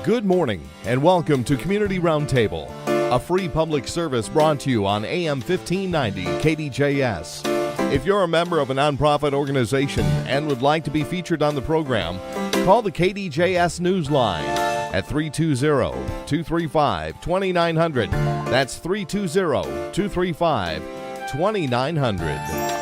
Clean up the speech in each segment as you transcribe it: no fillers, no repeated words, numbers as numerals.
Good morning and welcome to Community Roundtable, a free public service brought to you on AM 1590 KDJS. If you're a member of a nonprofit organization and would like to be featured on the program, call the KDJS Newsline at 320-235-2900. That's 320-235-2900.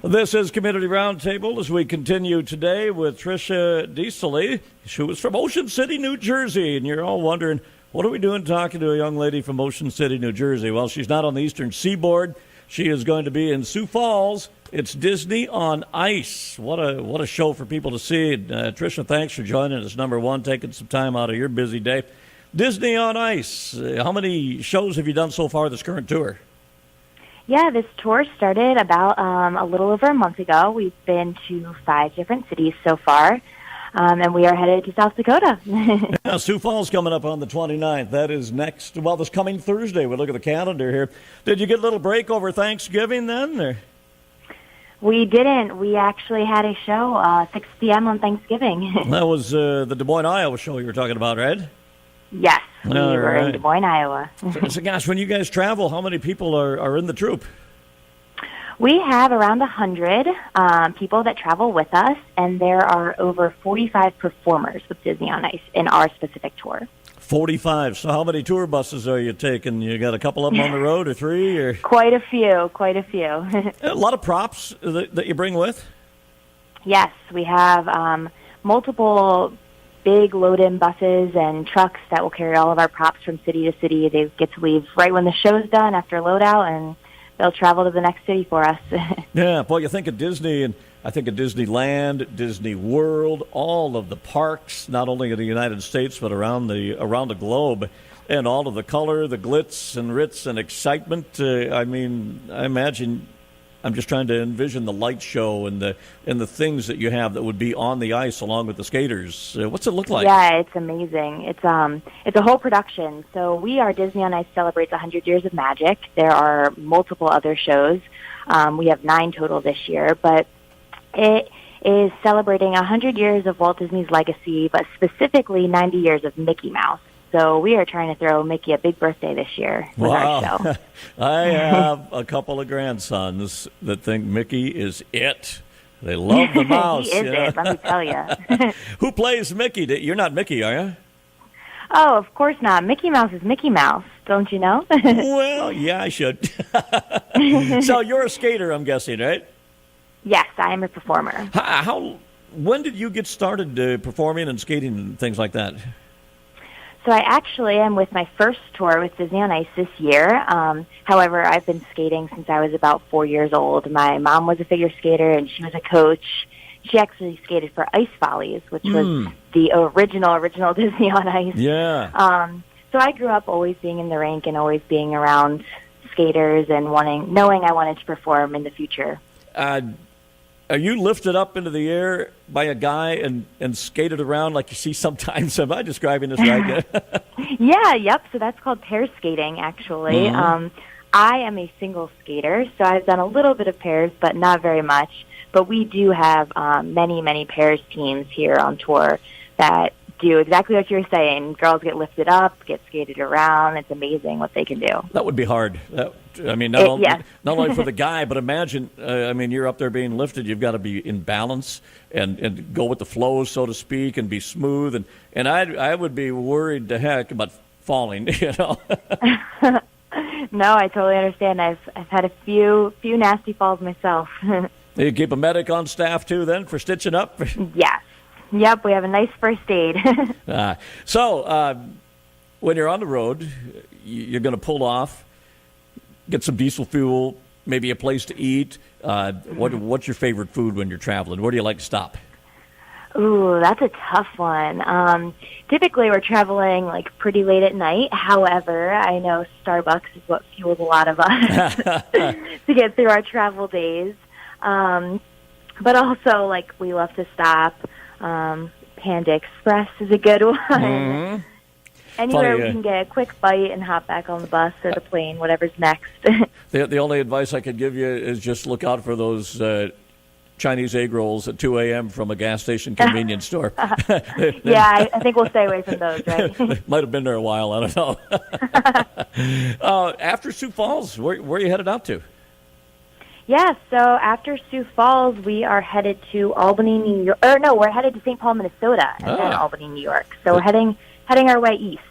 This is Community Roundtable as we continue today with Trisha Deselice, who is from Ocean City, New Jersey. And you're all wondering, what are we doing talking to a young lady from Ocean City, New Jersey? Well, she's not on the Eastern Seaboard. She is going to be in Sioux Falls. It's Disney on Ice. What a show for people to see. Trisha, thanks for joining us. Number one, taking some time out of your busy day. Disney on Ice. How many shows have you done so far this current tour? Yeah, this tour started about a little over a month ago. We've been to 5 different cities so far, and we are headed to South Dakota. Yeah, Sioux Falls coming up on the 29th. That is this coming Thursday. We look at the calendar here. Did you get a little break over Thanksgiving then? Or? We didn't. We actually had a show 6 p.m. on Thanksgiving. That was the Des Moines, Iowa show you were talking about, right? Yes, we were in Des Moines, Iowa. So, gosh, when you guys travel, how many people are in the troupe? We have around 100 people that travel with us, and there are over 45 performers with Disney on Ice in our specific tour. 45. So how many tour buses are you taking? You got a couple of them on the road or 3? Or? Quite a few. A lot of props that you bring with? Yes, we have multiple big load-in buses and trucks that will carry all of our props from city to city. They get to leave right when the show's done after loadout, and they'll travel to the next city for us. Yeah, boy, you think of Disney, and I think of Disneyland, Disney World, all of the parks, not only in the United States but around the globe, and all of the color, the glitz and ritz and excitement. I imagine. I'm just trying to envision the light show and the things that you have that would be on the ice along with the skaters. What's it look like? Yeah, it's amazing. It's a whole production. So Disney on Ice celebrates 100 years of magic. There are multiple other shows. We have 9 total this year, but it is celebrating 100 years of Walt Disney's legacy, but specifically 90 years of Mickey Mouse. So we are trying to throw Mickey a big birthday this year with our show. I have a couple of grandsons that think Mickey is it. They love the mouse. He is it, let me tell you. Who plays Mickey? You're not Mickey, are you? Oh, of course not. Mickey Mouse is Mickey Mouse. Don't you know? Well, yeah, I should. So you're a skater, I'm guessing, right? Yes, I am a performer. When did you get started performing and skating and things like that? So I actually am with my first tour with Disney on Ice this year. However, I've been skating since I was about 4 years old. My mom was a figure skater, and she was a coach. She actually skated for Ice Follies, which was the original Disney on Ice. Yeah. So I grew up always being in the rink and always being around skaters and knowing I wanted to perform in the future. Are you lifted up into the air by a guy and skated around like you see sometimes? Am I describing this right? Yep. So that's called pair skating, actually. Mm-hmm. I am a single skater, so I've done a little bit of pairs, but not very much. But we do have many, many pairs teams here on tour that do exactly what you're saying. Girls get lifted up, get skated around. It's amazing what they can do. That would be hard. Not only for the guy, but imagine, you're up there being lifted. You've got to be in balance and go with the flow, so to speak, and be smooth. And I would be worried to heck about falling, you know. No, I totally understand. I've had a few nasty falls myself. You keep a medic on staff, too, then, for stitching up? Yes. Yep, we have a nice first aid. So when you're on the road, you're going to pull off, get some diesel fuel, maybe a place to eat. What's your favorite food when you're traveling? Where do you like to stop? Ooh, that's a tough one. Typically, we're traveling like pretty late at night. However, I know Starbucks is what fuels a lot of us to get through our travel days. But also, like, we love to stop. Panda Express is a good one. Mm-hmm. Anywhere we can get a quick bite and hop back on the bus or the plane, whatever's next. The only advice I could give you is just look out for those Chinese egg rolls at 2 a.m. from a gas station convenience store. Yeah, I think we'll stay away from those, right? Might have been there a while. I don't know. After Sioux Falls, where are you headed out to? Yeah, so after Sioux Falls, we are headed to Albany, New York. Or no, we're headed to St. Paul, Minnesota, and then Albany, New York. So we're heading our way east.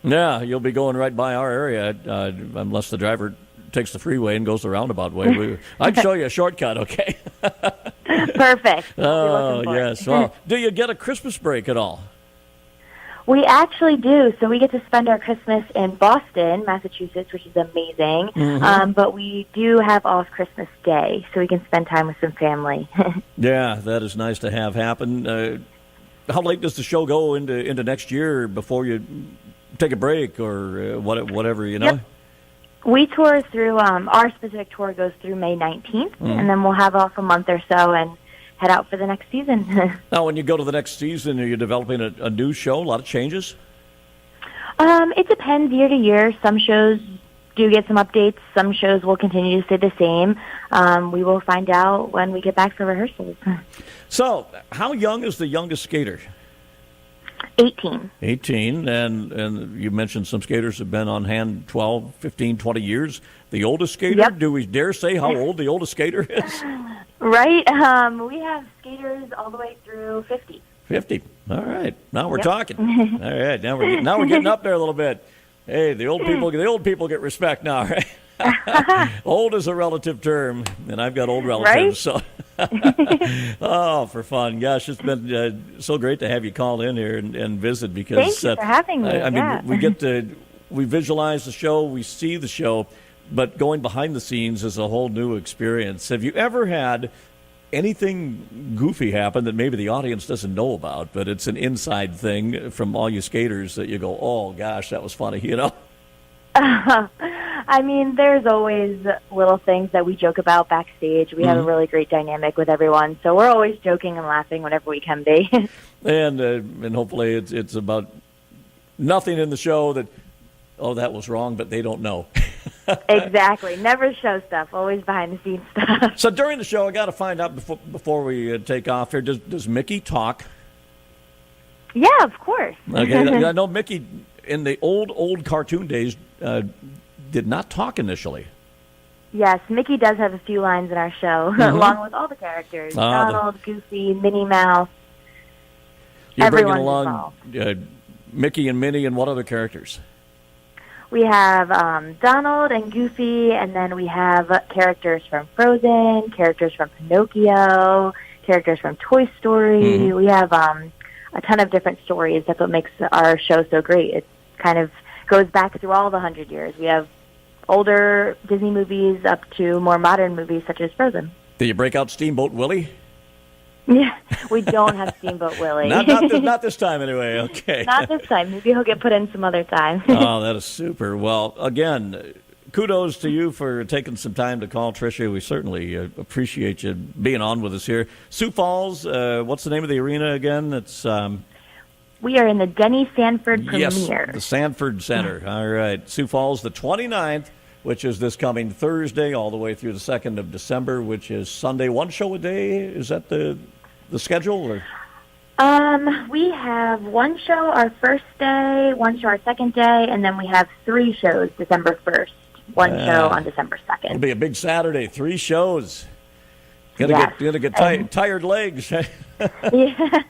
Yeah, you'll be going right by our area, unless the driver takes the freeway and goes the roundabout way. I'd show you a shortcut, okay? Perfect. Oh, yes. Well, do you get a Christmas break at all? We actually do. So we get to spend our Christmas in Boston, Massachusetts, which is amazing. Mm-hmm. But we do have off Christmas Day, so we can spend time with some family. Yeah, that is nice to have happen. How late does the show go into next year before you take a break or whatever, you know? Yep. We tour through, our specific tour goes through May 19th, and then we'll have off a month or so and head out for the next season. Now, when you go to the next season, are you developing a new show, a lot of changes? It depends year to year. Some shows do get some updates. Some shows will continue to stay the same. We will find out when we get back for rehearsals. So, how young is the youngest skater? 18. 18, and you mentioned some skaters have been on hand 12, 15, 20 years. The oldest skater, Yep. Do we dare say how old the oldest skater is? Right. We have skaters all the way through 50. 50. All right. Now we're talking. All right. Now we're getting up there a little bit. Hey, the old people get respect now, right? Old is a relative term, and I've got old relatives, right? So oh, for fun. Gosh, it's been so great to have you call in here and visit because thank you for having me. I mean, we visualize the show, we see the show, but going behind the scenes is a whole new experience. Have you ever had anything goofy happen that maybe the audience doesn't know about, but it's an inside thing from all you skaters that you go, oh gosh, that was funny, you know? I mean, there's always little things that we joke about backstage. We have a really great dynamic with everyone, so we're always joking and laughing whenever we can be. and hopefully it's about nothing in the show that, oh, that was wrong, but they don't know. Exactly. Never show stuff. Always behind the scenes stuff. So during the show, I got to find out before we take off here. Does Mickey talk? Yeah, of course. Okay, I know Mickey in the old cartoon days did not talk initially. Yes, Mickey does have a few lines in our show, along with all the characters. Donald, Goofy, Minnie Mouse. You're bringing Everyone's along Mickey and Minnie, and what other characters? We have Donald and Goofy, and then we have characters from Frozen, characters from Pinocchio, characters from Toy Story. We have a ton of different stories. That's what makes our show so great. It kind of goes back through all the 100 years. We have older Disney movies up to more modern movies such as Frozen. Do you break out Steamboat Willie? Yeah, we don't have Steamboat Willie. Not this time anyway, okay. Not this time. Maybe he'll get put in some other time. Oh, that is super. Well, again, kudos to you for taking some time to call, Trisha. We certainly appreciate you being on with us here. Sioux Falls, what's the name of the arena again? It's we are in the Denny Sanford Premier. Yes, the Sanford Center. All right. Sioux Falls, the 29th, which is this coming Thursday, all the way through the 2nd of December, which is Sunday. One show a day? Is that the schedule? Or? We have one show our first day, one show our second day, and then we have 3 shows December 1st, one show on December 2nd. It'll be a big Saturday, 3 shows. Gonna get tired legs. Yeah.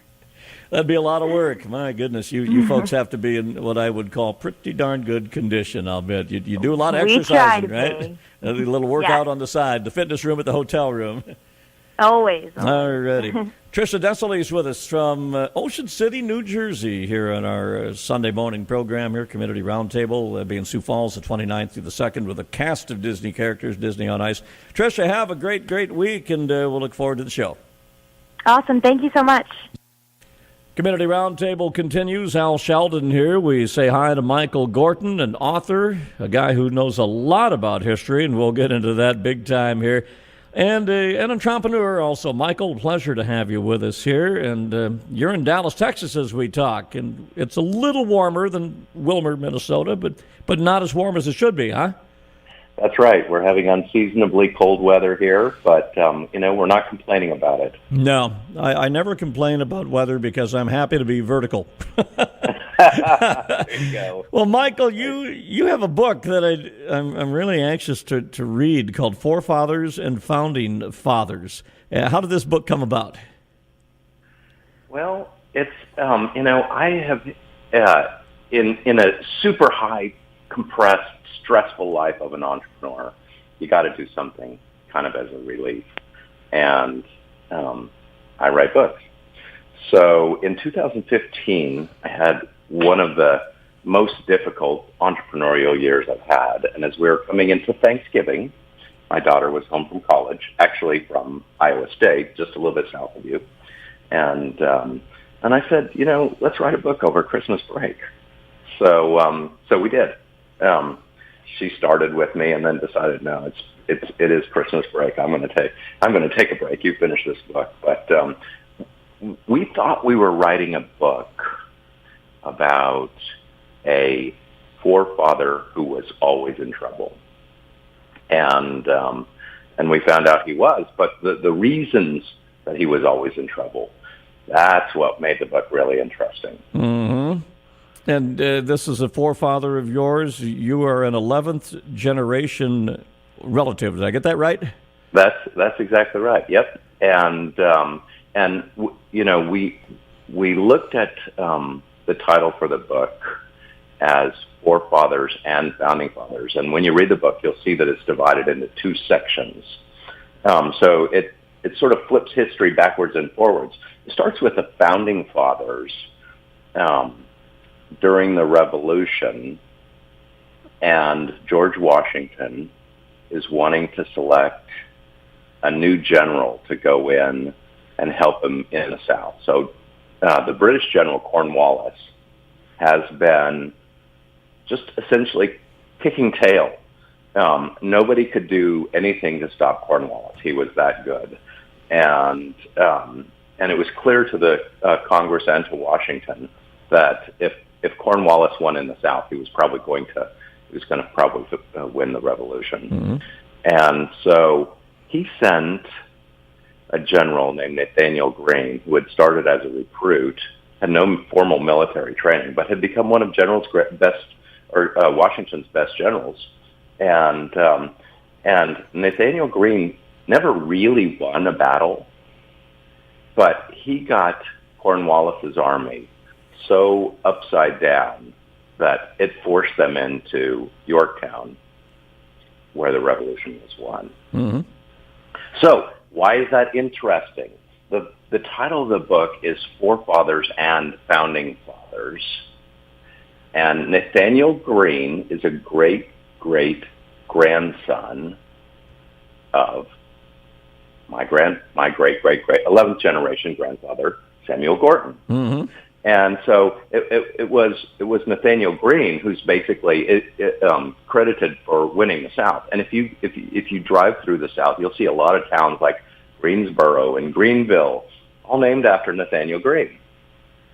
That'd be a lot of work. My goodness, you folks have to be in what I would call pretty darn good condition, I'll bet. You do a lot of exercising, right? A little workout on the side, the fitness room at the hotel room. Always. All righty. Trisha Deselice with us from Ocean City, New Jersey, here on our Sunday morning program here, Community Roundtable, being Sioux Falls the 29th through the 2nd with a cast of Disney characters, Disney on Ice. Trisha, have a great, great week, and we'll look forward to the show. Awesome. Thank you so much. Community Roundtable continues. Al Sheldon here. We say hi to Michael Gorton, an author, a guy who knows a lot about history, and we'll get into that big time here. And an entrepreneur also. Michael, pleasure to have you with us here. And you're in Dallas, Texas as we talk. And it's a little warmer than Wilmer, Minnesota, but not as warm as it should be, huh? That's right. We're having unseasonably cold weather here, but, we're not complaining about it. No, I never complain about weather because I'm happy to be vertical. There you go. Well, Michael, you have a book that I'm really anxious to read called Forefathers and Founding Fathers. How did this book come about? Well, it's, I have, in a super high, compressed, stressful life of an entrepreneur, you got to do something kind of as a relief. And I write books. So in 2015, I had one of the most difficult entrepreneurial years I've had. And as we were coming into Thanksgiving, my daughter was home from college, actually from Iowa State, just a little bit south of you. And I said, let's write a book over Christmas break. So we did. She started with me and then decided, no, it is Christmas break. I'm going to take a break. You finish this book. But we thought we were writing a book about a forefather who was always in trouble, and we found out he was. But the reasons that he was always in trouble, that's what made the book really interesting. Mm-hmm. And this is a forefather of yours. You are an 11th generation relative. Did I get that right? That's exactly right. Yep. And we looked at the title for the book as Forefathers and Founding Fathers. And when you read the book, you'll see that it's divided into two sections. So it sort of flips history backwards and forwards. It starts with the Founding Fathers during the Revolution, and George Washington is wanting to select a new general to go in and help him in the South. So the British General Cornwallis has been just essentially kicking tail. Nobody could do anything to stop Cornwallis. He was that good. And it was clear to the Congress and to Washington that if Cornwallis won in the South, he was going to probably win the Revolution. Mm-hmm. And so he sent a general named Nathaniel Greene, who had started as a recruit, had no formal military training, but had become one of Washington's best generals. And Nathaniel Greene never really won a battle, but he got Cornwallis's army so upside down that it forced them into Yorktown, where the Revolution was won. Mm-hmm. So why is that interesting? The title of the book is Forefathers and Founding Fathers, and Nathaniel Greene is a great-great-grandson of my great-great-great 11th generation grandfather, Samuel Gorton. Mm-hmm. And so it was Nathaniel Greene who's basically credited for winning the South. And if you drive through the South, you'll see a lot of towns like Greensboro and Greenville, all named after Nathaniel Greene,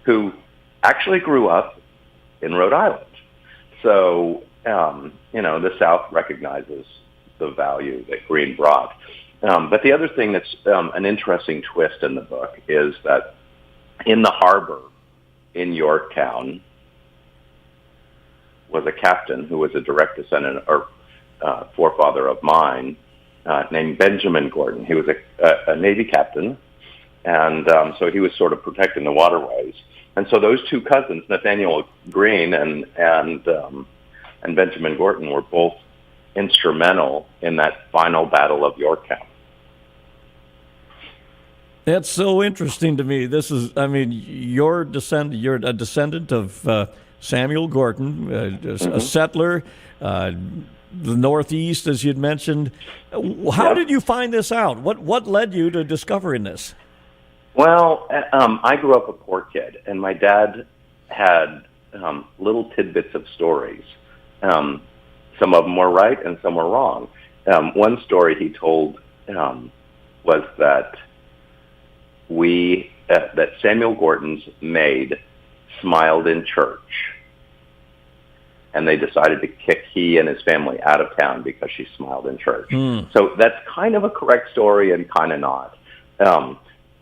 who actually grew up in Rhode Island. So the South recognizes the value that Greene brought. But the other thing that's an interesting twist in the book is that in the harbor in Yorktown was a captain who was a direct descendant or forefather of mine named Benjamin Gorton. He was a Navy captain, and so he was sort of protecting the waterways. And so those two cousins, Nathaniel Greene and Benjamin Gorton, were both instrumental in that final Battle of Yorktown. That's so interesting to me. You're a descendant of Samuel Gorton, mm-hmm. a settler, the Northeast, as you'd mentioned. How did you find this out? What led you to discovering this? Well, I grew up a poor kid, and my dad had little tidbits of stories. Some of them were right, and some were wrong. One story he told was that Samuel Gorton's maid smiled in church, and they decided to kick he and his family out of town because she smiled in church. So that's kind of a correct story and kind of not.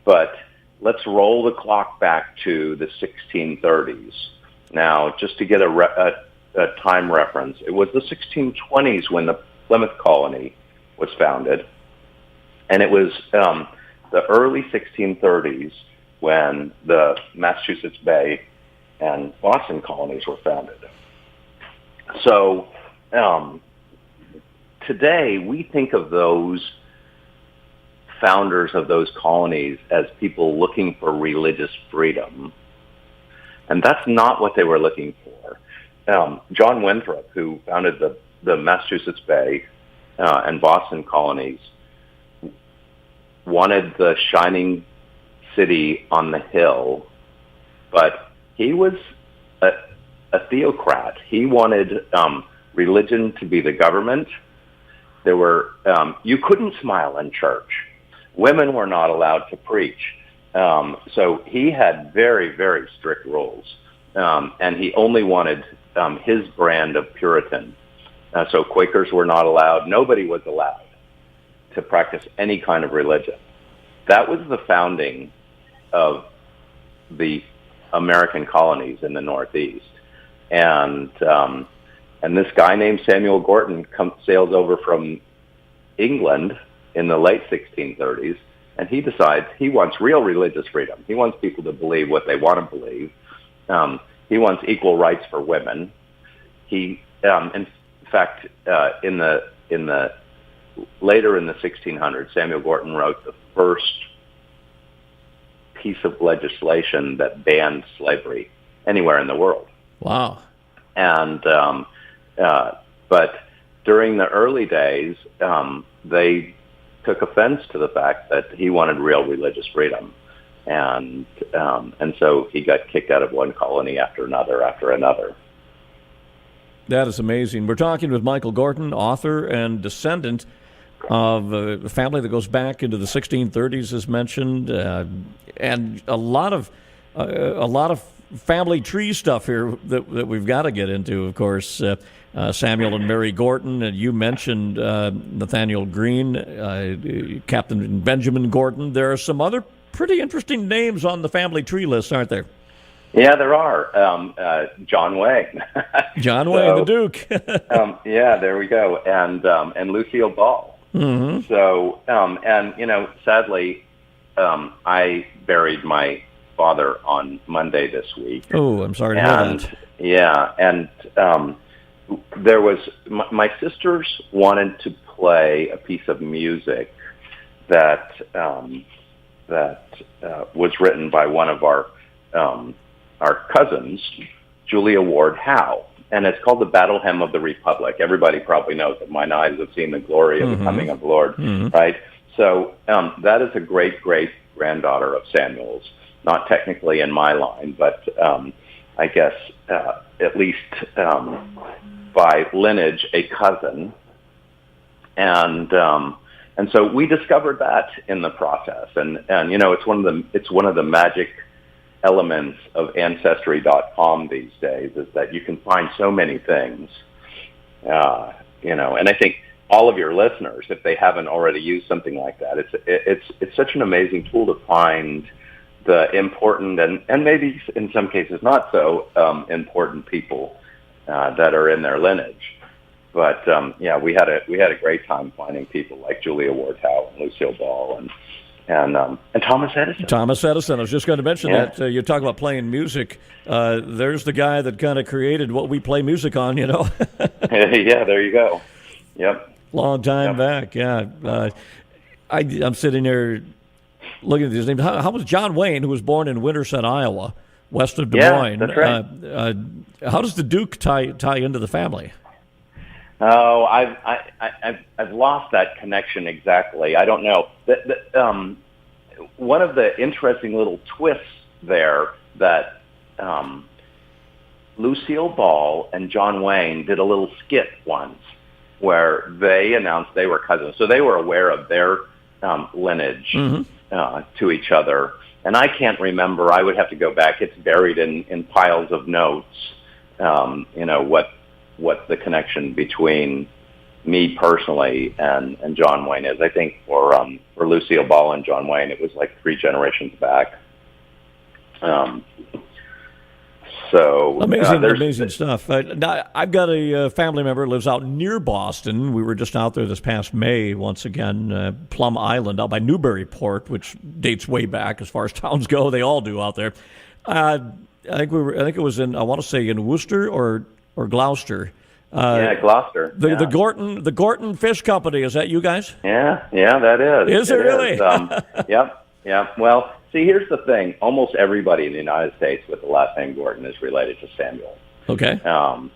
But let's roll the clock back to the 1630s. Now, just to get a time reference, it was the 1620s when the Plymouth colony was founded, and it was the early 1630s when the Massachusetts Bay and Boston colonies were founded. So today we think of those founders of those colonies as people looking for religious freedom, and that's not what they were looking for. John Winthrop, who founded the Massachusetts Bay and Boston colonies, wanted the shining city on the hill, but he was a theocrat. He wanted religion to be the government. There were you couldn't smile in church. Women were not allowed to preach. So he had very, very strict rules, and he only wanted his brand of Puritan. So Quakers were not allowed. Nobody was allowed to practice any kind of religion. That was the founding of the American colonies in the Northeast. And this guy named Samuel Gorton sails over from England in the late 1630s, and he decides he wants real religious freedom. He wants people to believe what they want to believe. He wants equal rights for women. He, in fact, later in the 1600s, Samuel Gorton wrote the first piece of legislation that banned slavery anywhere in the world. Wow. And but during the early days, they took offense to the fact that he wanted real religious freedom, and so he got kicked out of one colony after another. That is amazing. We're talking with Michael Gorton, author and descendant of a family that goes back into the 1630s, as mentioned, and a lot of family tree stuff here that we've got to get into. Of course, Samuel and Mary Gorton, and you mentioned Nathaniel Greene, Captain Benjamin Gorton. There are some other pretty interesting names on the family tree list, aren't there? Yeah, there are. John Wayne. John Wayne, the Duke. Yeah, there we go. And Lucille Ball. Mm-hmm. So, and sadly, I buried my father on Monday this week. Oh, I'm sorry to hear that. Yeah, and there was my sisters wanted to play a piece of music that was written by one of our cousins, Julia Ward Howe, and it's called the Battle Hymn of the Republic. Everybody probably knows that mine eyes have seen the glory of the coming of the Lord, right? So that is a great-great-granddaughter of Samuel's, not technically in my line, but I guess at least by lineage, a cousin. And so we discovered that in the process, and it's one of the magic elements of Ancestry.com these days, is that you can find so many things, and I think all of your listeners, if they haven't already used something like that, it's such an amazing tool to find the important and maybe in some cases not so important people that are in their lineage. But we had a great time finding people like Julia Ward Howe and Lucille Ball and Thomas Edison. Thomas Edison. I was just going to mention that. You talk about playing music. There's the guy that kind of created what we play music on, Yeah, there you go. Yep. Long time back, yeah. I'm sitting there looking at these names. How was John Wayne, who was born in Winterset, Iowa, west of Des Moines? That's right. How does the Duke tie into the family? Oh, I've lost that connection exactly. I don't know. One of the interesting little twists there that Lucille Ball and John Wayne did a little skit once where they announced they were cousins, so they were aware of their lineage to each other. And I can't remember. I would have to go back. It's buried in piles of notes. what the connection between me personally and John Wayne is. I think for Lucille Ball and John Wayne, it was like 3 generations back. So amazing stuff. I've got a family member who lives out near Boston. We were just out there this past May once again, Plum Island out by Newburyport, which dates way back as far as towns go. They all do out there. I think it was in, I want to say, in Worcester or Gloucester. Gloucester. The Gorton Fish Company. Is that you guys? Yeah, that is. Is it really? Yep. Well, see, here's the thing. Almost everybody in the United States with the last name Gorton is related to Samuel. Okay. When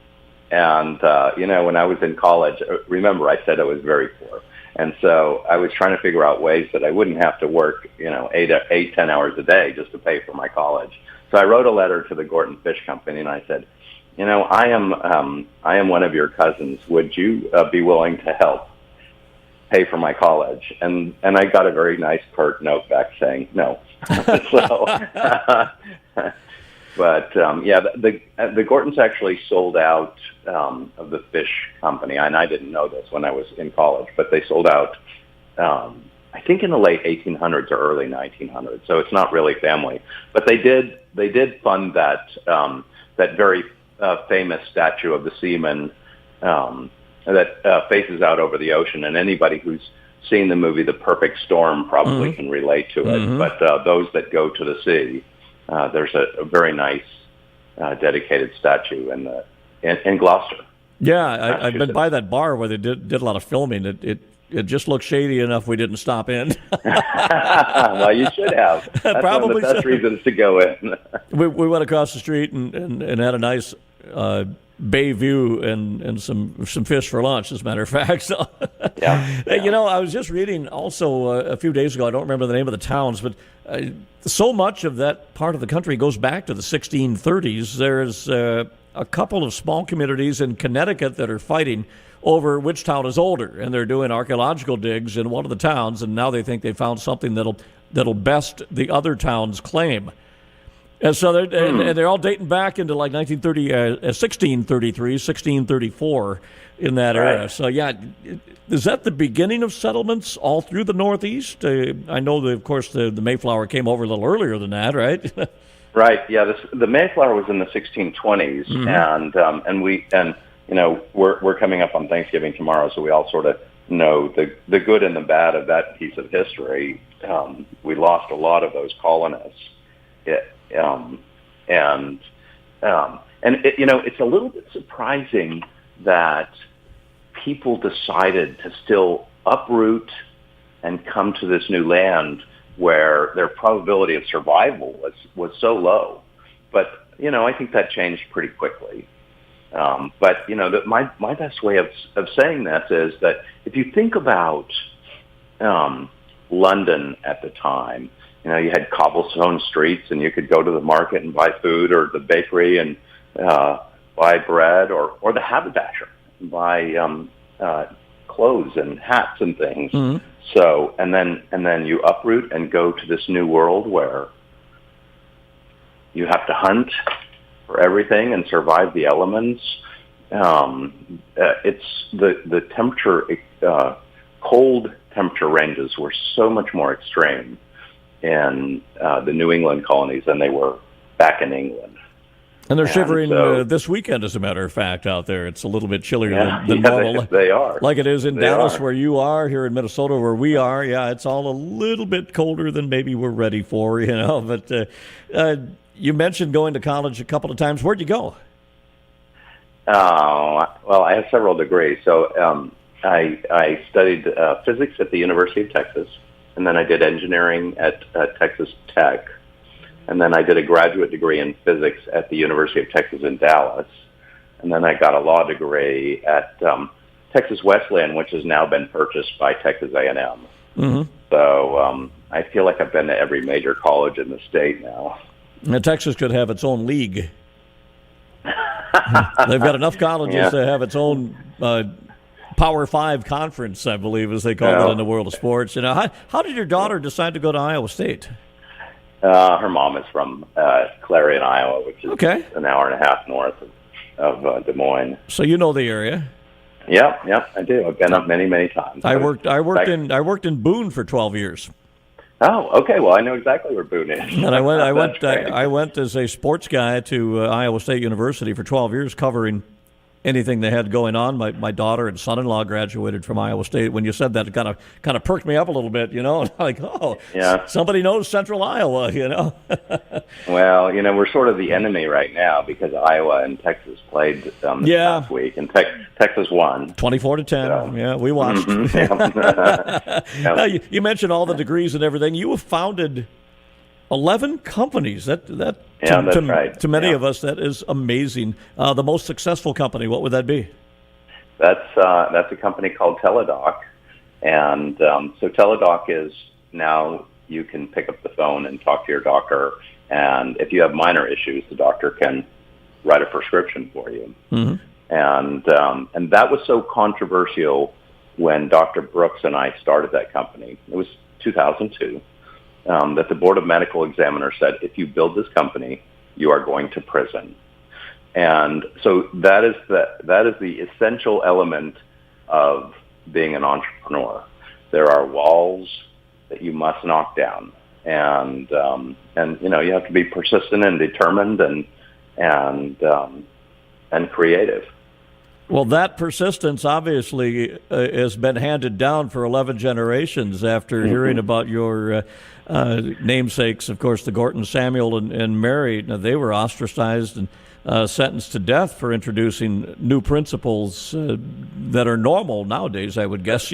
I was in college, remember I said I was very poor. And so I was trying to figure out ways that I wouldn't have to work, 10 hours a day just to pay for my college. So I wrote a letter to the Gorton Fish Company, and I said, I am one of your cousins. Would you be willing to help pay for my college? And I got a very nice curt note back saying no. The Gortons actually sold out of the fish company, and I didn't know this when I was in college, but they sold out, I think in the late 1800s or early 1900s. So it's not really family, but they did fund that very famous statue of the seaman that faces out over the ocean, and anybody who's seen the movie The Perfect Storm probably can relate to it. But those that go to the sea, there's a very nice dedicated statue in Gloucester. Yeah, I've been by that bar where they did a lot of filming. It just looked shady enough we didn't stop in. Well, you should have. That's probably one of the best reasons to go in. We went across the street and had a nice bay view and some fish for lunch, as a matter of fact. So, yeah. I was just reading also a few days ago, I don't remember the name of the towns, but so much of that part of the country goes back to the 1630s. There's a couple of small communities in Connecticut that are fighting over which town is older, and they're doing archaeological digs in one of the towns, and now they think they found something that'll best the other town's claim. And so they're all dating back into like 1633, 1634 in that era. So, is that the beginning of settlements all through the Northeast? I know, of course, the Mayflower came over a little earlier than that, right? Right, yeah. The Mayflower was in the 1620s, and we're coming up on Thanksgiving tomorrow, so we all sort of know the good and the bad of that piece of history. We lost a lot of those colonists. It's a little bit surprising that people decided to still uproot and come to this new land where their probability of survival was so low. But, I think that changed pretty quickly. My best way of saying this is that if you think about London at the time, you had cobblestone streets, and you could go to the market and buy food, or the bakery and buy bread, or the haberdasher and buy clothes and hats and things. Mm-hmm. So, and then you uproot and go to this new world where you have to hunt for everything and survive the elements. It's the temperature, cold temperature ranges were so much more extreme in the New England colonies than they were back in England. And they're shivering this weekend, as a matter of fact, out there. It's a little bit chillier than normal. They are. Like it is in Dallas, where you are, here in Minnesota, where we are. Yeah, it's all a little bit colder than maybe we're ready for, But you mentioned going to college a couple of times. Where'd you go? Well, I have several degrees. So I studied physics at the University of Texas, and then I did engineering at Texas Tech. And then I did a graduate degree in physics at the University of Texas in Dallas. And then I got a law degree at Texas Wesleyan, which has now been purchased by Texas A&M. Mm-hmm. So I feel like I've been to every major college in the state now. Now, Texas could have its own league. They've got enough colleges to have its own Power 5 conference, I believe, as they call it in the world of sports. How did your daughter decide to go to Iowa State? Her mom is from Clarion, Iowa, which is an hour and a half north of Des Moines. So you know the area. Yeah, I do. I've been up many, many times. I worked in Boone for 12 years. Oh, okay. Well, I know exactly where Boone is. And I went as a sports guy to Iowa State University for 12 years, covering anything they had going on. My daughter and son-in-law graduated from Iowa State. When you said that, it kind of perked me up a little bit, like, oh, yeah, somebody knows Central Iowa, Well, we're sort of the enemy right now because Iowa and Texas played this last week, and Texas won 24-10. So. Yeah, we watched. Mm-hmm. Now, you mentioned all the degrees and everything. You have founded 11 companies. To many of us, that is amazing. The most successful company, what would that be? That's a company called Teladoc, and so Teladoc is now you can pick up the phone and talk to your doctor, and if you have minor issues, the doctor can write a prescription for you. Mm-hmm. And that was so controversial when Dr. Brooks and I started that company. It was 2002. That the Board of Medical Examiners said, if you build this company, you are going to prison. And so that is the essential element of being an entrepreneur. There are walls that you must knock down, and you have to be persistent and determined and creative. Well, that persistence obviously has been handed down for 11 generations after hearing about your namesakes, of course, the Gorton, Samuel, and Mary. Now, they were ostracized and sentenced to death for introducing new principles that are normal nowadays, I would guess,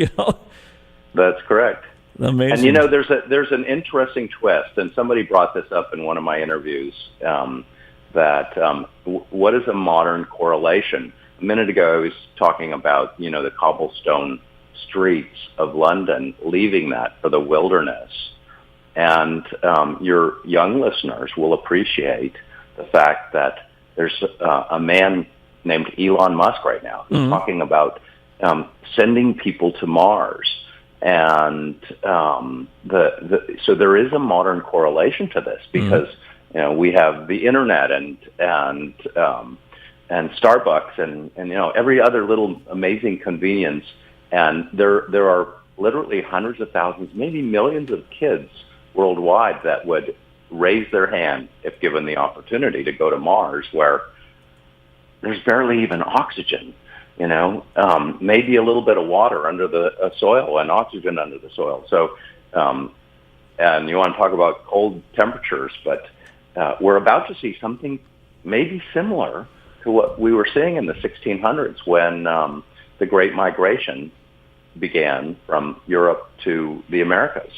That's correct. Amazing. And, there's an interesting twist, and somebody brought this up in one of my interviews, that what is a modern correlation? A minute ago, I was talking about, the cobblestone streets of London, leaving that for the wilderness. And your young listeners will appreciate the fact that there's a man named Elon Musk right now who's talking about sending people to Mars. And so there is a modern correlation to this because, we have the internet and Starbucks and every other little amazing convenience, and there are literally hundreds of thousands, maybe millions of kids worldwide that would raise their hand if given the opportunity to go to Mars, where there's barely even oxygen. Maybe a little bit of water under the soil and oxygen under the soil. So, and you want to talk about cold temperatures, but we're about to see something maybe similar to what we were seeing in the 1600s when the Great Migration began from Europe to the Americas.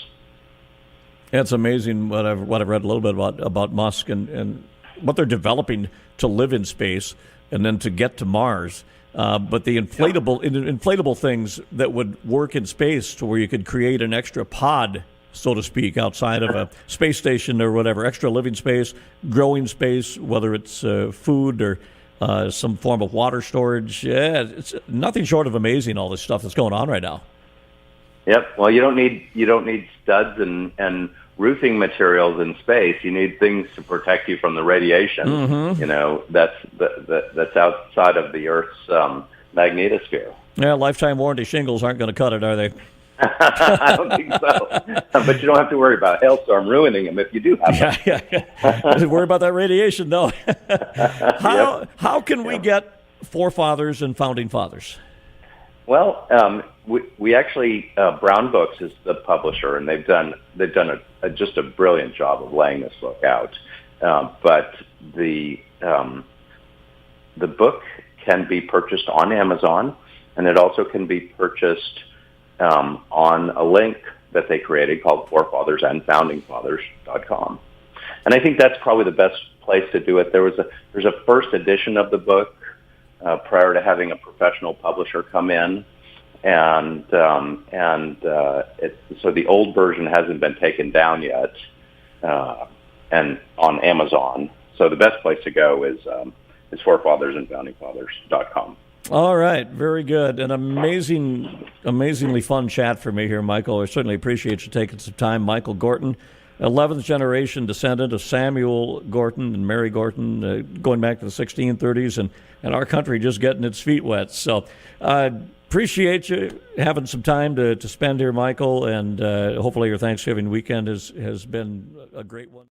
It's amazing what I've read a little bit about Musk and what they're developing to live in space and then to get to Mars. But the inflatable things that would work in space to where you could create an extra pod, so to speak, outside of a space station or whatever, extra living space, growing space, whether it's food or some form of water storage. Yeah, it's nothing short of amazing, all this stuff that's going on right now. Yep. Well, you don't need studs and roofing materials in space. You need things to protect you from the radiation. Mm-hmm. That's outside of the Earth's magnetosphere. Yeah, lifetime warranty shingles aren't going to cut it, are they? I don't think so. But you don't have to worry about a hailstorm ruining them if you do have them. Yeah. Worry about that radiation, no. How can we get Forefathers and Founding Fathers? Well, we actually Brown Books is the publisher, and they've done just a brilliant job of laying this book out. But the book can be purchased on Amazon, and it also can be purchased on a link that they created called Forefathers and Founding Fathers.com. And I think that's probably the best place to do it. There's a first edition of the book prior to having a professional publisher come in, and so the old version hasn't been taken down yet, and on Amazon. So the best place to go is Forefathers and Founding Fathers.com. All right, very good. An amazingly fun chat for me here, Michael. I certainly appreciate you taking some time. Michael Gorton, 11th generation descendant of Samuel Gorton and Mary Gorton, going back to the 1630s, and our country just getting its feet wet. So appreciate you having some time to spend here, Michael, and hopefully your Thanksgiving weekend has been a great one.